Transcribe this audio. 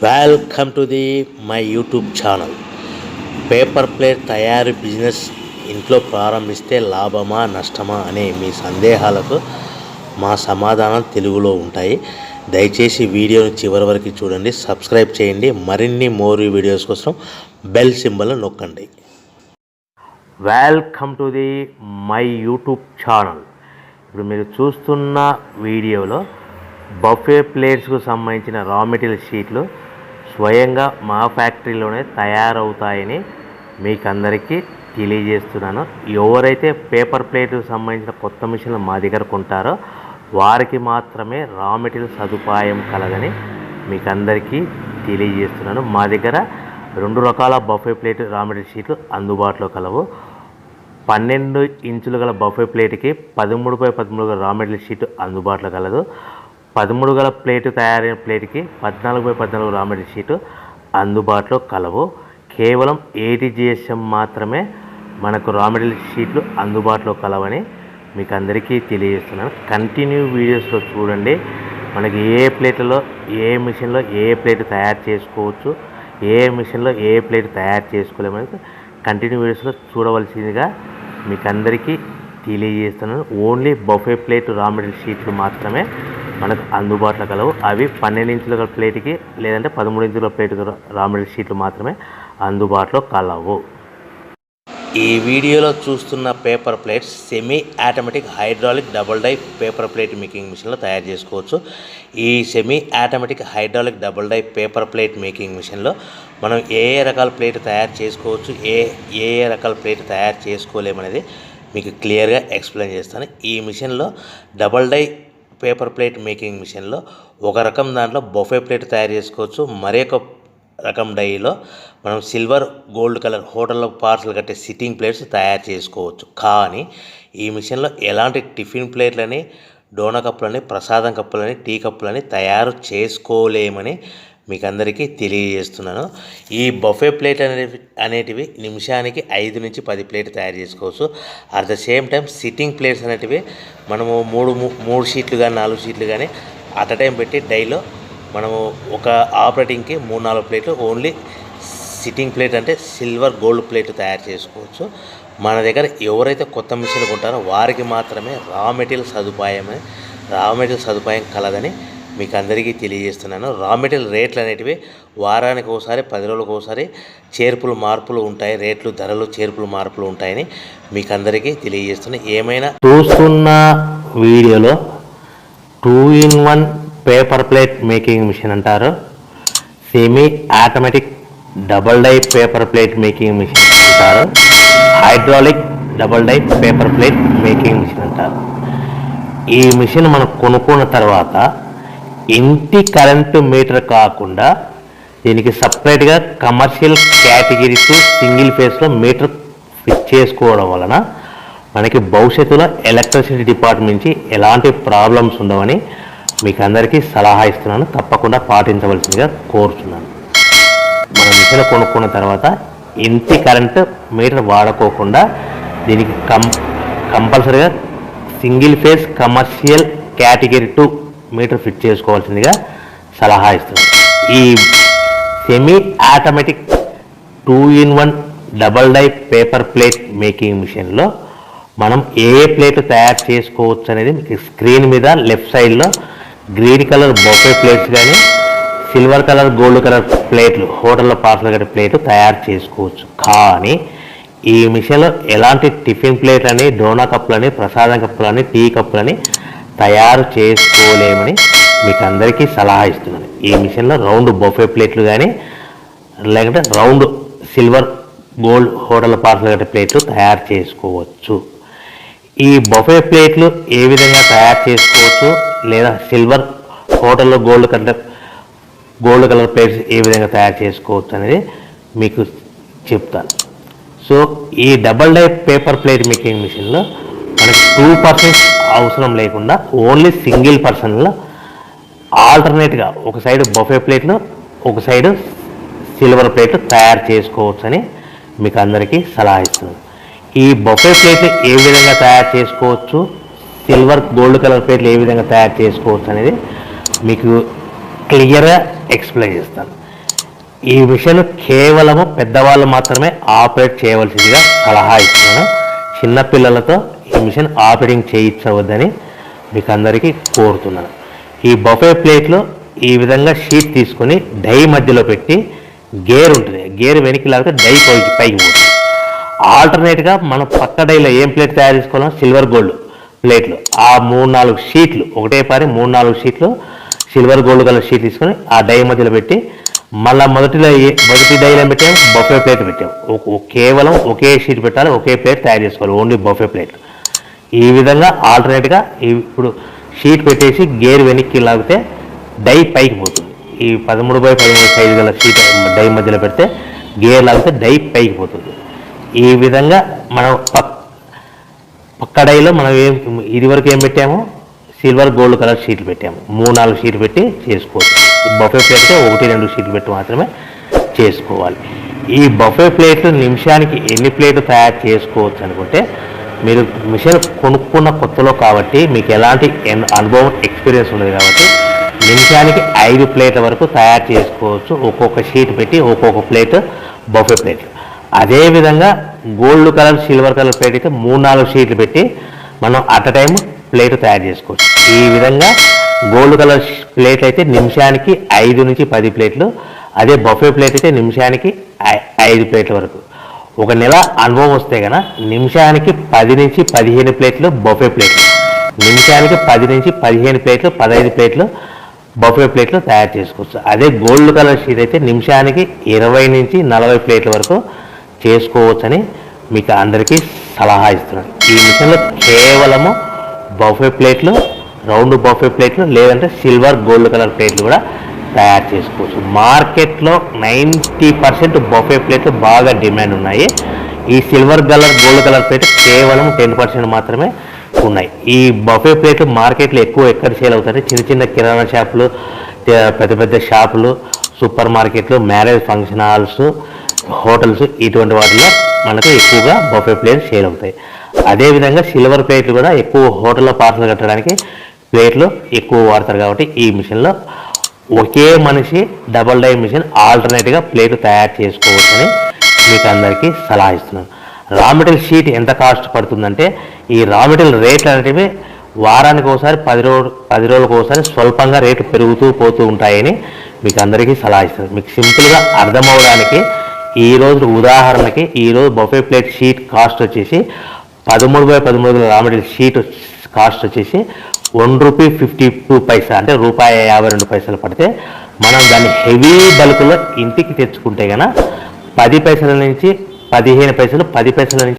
Welcome to the my YouTube channel. Paper plate తయారీ business ఇంట్లో ప్రారంభిస్తే లాభమా నష్టమా అనే మీ సందేహాలకు మా సమాధానం తెలుగులో ఉంటాయి. దయచేసి వీడియోని చివరి వరకు చూడండి, సబ్స్క్రైబ్ చేయండి. మరిన్ని వీడియోస్ కోసం బెల్ సింబల్ నొక్కండి. Welcome to the my YouTube channel. ఇప్పుడు మీరు చూస్తున్న వీడియోలో బఫే ప్లేట్స్కు సంబంధించిన రా మెటీరియల్ షీట్లు స్వయంగా మా ఫ్యాక్టరీలోనే తయారవుతాయని మీకు అందరికీ తెలియజేస్తున్నాను. ఎవరైతే పేపర్ ప్లేట్కు సంబంధించిన కొత్త మిషన్లు మా దగ్గర కొంటారో వారికి మాత్రమే రా మెటీరియల్ సదుపాయం కలదని మీకు అందరికీ తెలియజేస్తున్నాను. మా దగ్గర 2 రకాల బఫే ప్లేట్ రా మెటీరియల్ షీట్లు అందుబాటులో కలవు. 12 ఇంచులు గల బఫే ప్లేట్కి 13x13 గల రా మెటీరియల్ షీట్ అందుబాటులో కలదు. 13 గల ప్లేటు తయారైన ప్లేట్కి 14x14 రా మెటీరియల్ షీటు అందుబాటులో కలవు. కేవలం 80 GSM మాత్రమే మనకు రా మెటీరియల్ షీట్లు అందుబాటులో కలవని మీకు అందరికీ తెలియజేస్తున్నాను. కంటిన్యూ వీడియోస్లో చూడండి. మనకి ఏ ప్లేట్లలో ఏ మిషన్లో ఏ ప్లేట్ తయారు చేసుకోవచ్చు, ఏ మిషన్లో ఏ ప్లేట్ తయారు చేసుకోలేమని కంటిన్యూ వీడియోస్లో చూడవలసిందిగా మీకు అందరికీ తెలియజేస్తున్నాను. Only buffet plate raw material షీట్లు మాత్రమే మనకు అందుబాటులో కలవు. అవి 12 ఇంచుల ప్లేట్కి లేదంటే 13 ఇంచుల ప్లేట్ రా మెటీరియల్ షీట్లు మాత్రమే అందుబాటులో కలవు. ఈ వీడియోలో చూస్తున్న paper plates semi automatic hydraulic double die paper plate making మిషన్లో తయారు చేసుకోవచ్చు. ఈ semi automatic hydraulic double die paper plate making మిషన్లో మనం ఏ రకాల ప్లేట్ తయారు చేసుకోవచ్చు, ఏ రకాల ప్లేట్ తయారు చేసుకోలేమనేది మీకు క్లియర్గా ఎక్స్ప్లెయిన్ చేస్తాను. ఈ మిషన్లో double die paper plate making మిషన్లో ఒక రకం దాంట్లో బఫే ప్లేట్ తయారు చేసుకోవచ్చు. మరొక రకం డైలో మనం సిల్వర్ గోల్డ్ కలర్ హోటల్లో పార్సల్ కట్టే సిట్టింగ్ ప్లేట్స్ తయారు చేసుకోవచ్చు. కానీ ఈ మిషన్లో ఎలాంటి టిఫిన్ ప్లేట్లని, డోనా కప్పులని, ప్రసాదం కప్పులని, టీ కప్పులని తయారు చేసుకోలేమని మీకు అందరికీ తెలియజేస్తున్నాను. ఈ బఫే ప్లేట్ అనేటివి నిమిషానికి 5 నుంచి 10 ప్లేట్ తయారు చేసుకోవచ్చు. At the same time sitting plates అనేటివి మనము 3 షీట్లు కానీ 4 షీట్లు కానీ అట్ అ టైం పెట్టి డైలో మనము ఒక ఆపరేటింగ్కి 3-4 ప్లేట్లు ఓన్లీ సిట్టింగ్ ప్లేట్ అంటే సిల్వర్ గోల్డ్ ప్లేట్ తయారు చేసుకోవచ్చు. మన దగ్గర ఎవరైతే కొత్త మిషన్లు కొంటారో వారికి మాత్రమే రా మెటీరియల్ సదుపాయం కలదని మీకు అందరికీ తెలియజేస్తున్నాను. రా మెటీరియల్ రేట్లు అనేటివి వారానికి ఒకసారి 10 రోజులకు ఒకసారి మార్పులు ఉంటాయి. రేట్లు ధరలు మార్పులు ఉంటాయని మీకు అందరికీ తెలియజేస్తున్నాను. ఏమైనా చూస్తున్న వీడియోలో 2-in-1 paper plate making machine అంటారు, semi automatic double die paper plate making machine అంటారు, hydraulic double die paper plate making machine అంటారు. ఈ మిషన్ మనం కొనుక్కున్న తర్వాత ఇంటి కరెంటు మీటర్ కాకుండా దీనికి సపరేట్గా కమర్షియల్ కేటగిరీస్ సింగిల్ ఫేస్లో మీటర్ ఫిట్ చేసుకోవడం వలన మనకి భవిష్యత్తులో ఎలక్ట్రిసిటీ డిపార్ట్మెంట్ నుంచి ఎలాంటి ప్రాబ్లమ్స్ ఉండవని మీకు అందరికీ సలహా ఇస్తున్నాను. తప్పకుండా పాటించవలసిందిగా కోరుతున్నాను. మనం మిషన్ కొనుక్కున్న తర్వాత ఇంటి కరెంటు మీటర్ వాడుకోకుండా దీనికి కంపల్సరీగా single phase commercial category 2 meter fit చేసుకోవాల్సిందిగా సలహా ఇస్తున్నాను. ఈ semi automatic 2-in-1 double die paper plate making మిషన్లో మనం ఏ ప్లేట్ తయారు చేసుకోవచ్చు అనేది మీకు స్క్రీన్ మీద లెఫ్ట్ సైడ్లో గ్రీన్ కలర్ బొఫే ప్లేట్స్ కానీ సిల్వర్ కలర్ గోల్డ్ కలర్ ప్లేట్లు హోటల్లో పార్సల్ కట్టే ప్లేట్లు తయారు చేసుకోవచ్చు. కానీ ఈ మిషన్లో ఎలాంటి టిఫిన్ ప్లేట్లని, డోనా కప్పులని, ప్రసాదం కప్పులని, టీ కప్పులని తయారు చేసుకోలేమని మీకు అందరికీ సలహా ఇస్తున్నాను. ఈ మిషన్లో రౌండ్ బొఫే ప్లేట్లు కానీ లేకుంటే round silver gold hotel parcel కట్టే ప్లేట్లు తయారు చేసుకోవచ్చు. ఈ బొఫే ప్లేట్లు ఏ విధంగా తయారు చేసుకోవచ్చు లేదా సిల్వర్ హోటల్లో గోల్డ్ కలర్ ప్లేట్స్ ఏ విధంగా తయారు చేసుకోవచ్చు అనేది మీకు చెప్తాను. సో ఈ double die paper plate making మిషన్లో మనకి 2 పర్సన్స్ అవసరం లేకుండా ఓన్లీ సింగిల్ పర్సన్లో ఆల్టర్నేట్గా ఒక సైడ్ బఫే ప్లేట్లు ఒక సైడ్ సిల్వర్ ప్లేట్లు తయారు చేసుకోవచ్చు అని మీకు అందరికీ సలహా ఇస్తున్నాను. ఈ బఫే ప్లేట్లు ఏ విధంగా తయారు చేసుకోవచ్చు, సిల్వర్ గోల్డ్ కలర్ ప్లేట్లు ఏ విధంగా తయారు చేసుకోవచ్చు అనేది మీకు క్లియర్గా ఎక్స్ప్లెయిన్ చేస్తాను. ఈ మిషన్ కేవలము పెద్దవాళ్ళు మాత్రమే ఆపరేట్ చేయవలసిందిగా సలహా ఇస్తున్నాను. చిన్నపిల్లలతో ఈ మిషన్ ఆపరేటింగ్ చేయించవద్దని మీకు అందరికీ కోరుతున్నాను. ఈ బఫే ప్లేట్లో ఈ విధంగా షీట్ తీసుకొని డై మధ్యలో పెట్టి గేర్ ఉంటుంది, గేర్ వెనక్కి లాగితే డై పైకి పోతుంది. ఆల్టర్నేట్గా మనం పక్క డైలో ఏం ప్లేట్ తయారు చేసుకోవాలో సిల్వర్ గోల్డ్ ప్లేట్లు ఆ 3-4 షీట్లు ఒకటే పారి 3-4 షీట్లు సిల్వర్ గోల్డ్ కలర్ షీట్ తీసుకొని ఆ డై మధ్యలో పెట్టి మళ్ళీ మొదటి డైలో పెట్టాము, బఫే ప్లేట్ పెట్టాము. కేవలం ఒకే షీట్ పెట్టాలి, ఒకే ప్లేట్ తయారు చేసుకోవాలి, ఓన్లీ బఫే ప్లేట్. ఈ విధంగా ఆల్టర్నేట్గా ఇప్పుడు షీట్ పెట్టేసి గేర్ వెనక్కి లాగితే డై పైకి పోతుంది. ఈ 13x13 సైజు గల షీట్ డై మధ్యలో పెడితే గేర్ లాగితే డై పైకి పోతుంది. ఈ విధంగా మనం పక్క డైలో మనం ఇదివరకు ఏం పెట్టాము, సిల్వర్ గోల్డ్ కలర్ షీట్లు పెట్టాము. 3-4 షీట్లు పెట్టి చేసుకోవచ్చు. బఫే ప్లేట్తో 1-2 షీట్లు పెట్టి మాత్రమే చేసుకోవాలి. ఈ బఫే ప్లేట్లు నిమిషానికి ఎన్ని ప్లేట్లు తయారు చేసుకోవచ్చు అనుకుంటే, మీరు మిషన్ కొనుక్కున్న కొత్తలో కాబట్టి మీకు ఎలాంటి అనుభవం ఎక్స్పీరియన్స్ ఉండదు కాబట్టి నిమిషానికి 5 ప్లేట్ల వరకు తయారు చేసుకోవచ్చు. ఒక్కొక్క షీట్ పెట్టి ఒక్కొక్క ప్లేట్ బఫే ప్లేట్లు. అదేవిధంగా gold colour silver colour plate అయితే 3-4 షీట్లు పెట్టి మనం అట్ టైం ప్లేట్ తయారు చేసుకోవచ్చు. ఈ విధంగా గోల్డ్ కలర్ ప్లేట్ అయితే నిమిషానికి 5 నుంచి 10 ప్లేట్లు, అదే బఫే ప్లేట్ అయితే నిమిషానికి 5 ప్లేట్ల వరకు. ఒక నెల అనుభవం వస్తే కనుక నిమిషానికి 10 నుంచి 15 ప్లేట్లు బఫే ప్లేట్లు, నిమిషానికి 10 నుంచి 15 ప్లేట్లు 15 ప్లేట్లు బఫే ప్లేట్లు తయారు చేసుకోవచ్చు. అదే గోల్డ్ కలర్ షీట్ అయితే నిమిషానికి 20 నుంచి 40 ప్లేట్ల వరకు చేసుకోవచ్చని మీకు అందరికీ సలహా ఇస్తున్నాను. ఈ మిషన్లో కేవలము బఫే ప్లేట్లు, రౌండ్ బఫే ప్లేట్లు లేదంటే సిల్వర్ గోల్డ్ కలర్ ప్లేట్లు కూడా తయారు చేసుకోవచ్చు. మార్కెట్లో 90% బఫే ప్లేట్లు బాగా డిమాండ్ ఉన్నాయి. ఈ silver colour gold colour plate కేవలం 10% మాత్రమే ఉన్నాయి. ఈ బఫే ప్లేట్లు మార్కెట్లో ఎక్కువ ఎక్కడ సేల్ అవుతాయి, చిన్న కిరాణా షాపులు, పెద్ద పెద్ద షాపులు, సూపర్ మార్కెట్లు, మ్యారేజ్ ఫంక్షన్ హాల్స్, హోటల్స్, ఇటువంటి వాటిలో మనకు ఎక్కువగా బఫే ప్లేట్లు సేల్ అవుతాయి. అదేవిధంగా సిల్వర్ ప్లేట్లు కూడా ఎక్కువ హోటల్లో పార్సల్ కట్టడానికి ప్లేట్లు ఎక్కువ వాడతారు కాబట్టి ఈ మిషన్లో ఒకే మనిషి డబల్ డై మిషన్ ఆల్టర్నేట్గా ప్లేట్లు తయారు చేసుకోవచ్చని మీకు అందరికీ సలహా ఇస్తున్నాను. రా మెటీరియల్ షీట్ ఎంత కాస్ట్ పడుతుందంటే, ఈ రా మెటీరియల్ రేట్లు అనేటివి వారానికి ఒకసారి 10 రోజులకు ఒకసారి స్వల్పంగా రేట్లు పెరుగుతూ పోతూ ఉంటాయని మీకు అందరికీ సలహా ఇస్తున్నాను. మీకు సింపుల్గా అర్థమవడానికి ఈరోజు ఉదాహరణకి ఈరోజు బఫే ప్లేట్ షీట్ కాస్ట్ వచ్చేసి 13x13 raw material sheet cost వచ్చేసి ₹1.52 అంటే ₹1.52 పడితే మనం దాన్ని హెవీ బల్క్లో ఇంటికి తెచ్చుకుంటే కనుక 10 పైసల నుంచి 15 పైసలు, 10 పైసల నుంచి